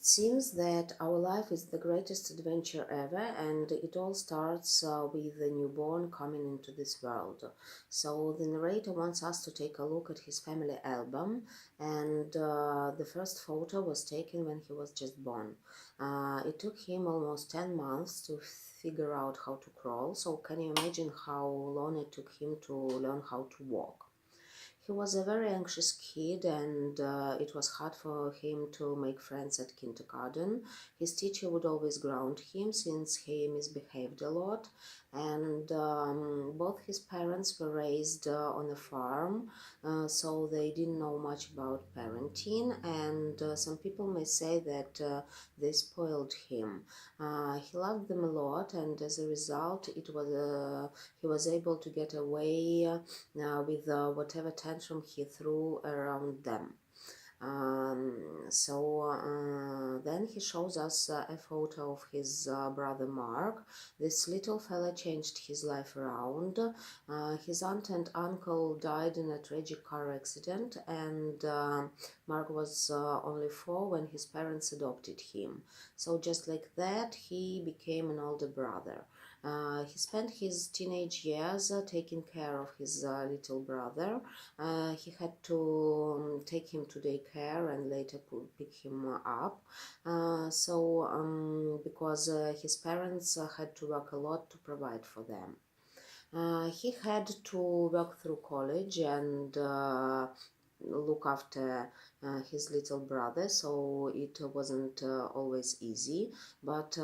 It seems that our life is the greatest adventure ever, and it all starts with the newborn coming into this world. So the narrator wants us to take a look at his family album, and the first photo was taken when he was just born. It took him almost 10 months to figure out how to crawl, so can you imagine how long it took him to learn how to walk? He was a very anxious kid, and it was hard for him to make friends at kindergarten. His teacher would always ground him since he misbehaved a lot, and both his parents were raised on a farm, so they didn't know much about parenting, and some people may say that they spoiled him. He loved them a lot, and as a result, he was able to get away with whatever tantrum he threw around them. Then he shows us a photo of his brother Mark. This little fella changed his life around. His aunt and uncle died in a tragic car accident, and Mark was only 4 when his parents adopted him. So just like that, he became an older brother. He spent his teenage years taking care of his little brother. He had to take him to daycare and later pick him up. Because his parents had to work a lot to provide for them. He had to work through college and look after his little brother, so it wasn't always easy, but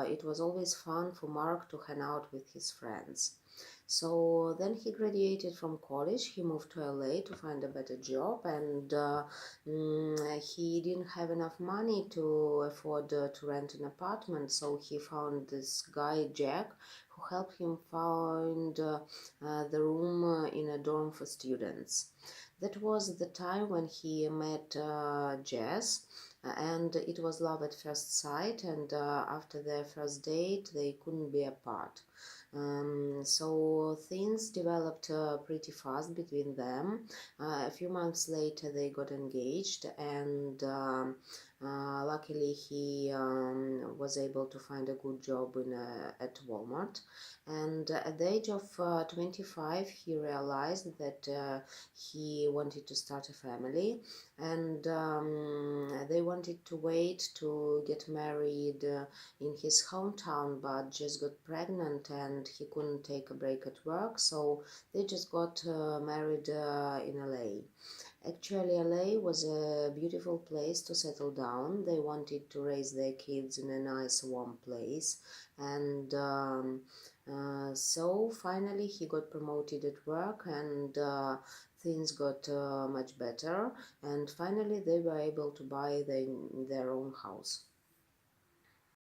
it was always fun for Mark to hang out with his friends. So then he graduated from college, he moved to LA to find a better job, and he didn't have enough money to afford to rent an apartment, so he found this guy, Jack, who helped him find the room in a dorm for students. That was the time when he met Jess, and it was love at first sight, and after their first date they couldn't be apart. So things developed pretty fast between them. A few months later they got engaged, and luckily he was able to find a good job at Walmart. And at the age of 25 he realized that he wanted to start a family, and they wanted to wait to get married in his hometown, but just got pregnant and he couldn't take a break at work, so they just got married in LA. Actually, LA was a beautiful place to settle down. They wanted to raise their kids in a nice warm place, and so finally he got promoted at work, and things got much better, and finally they were able to buy their own house.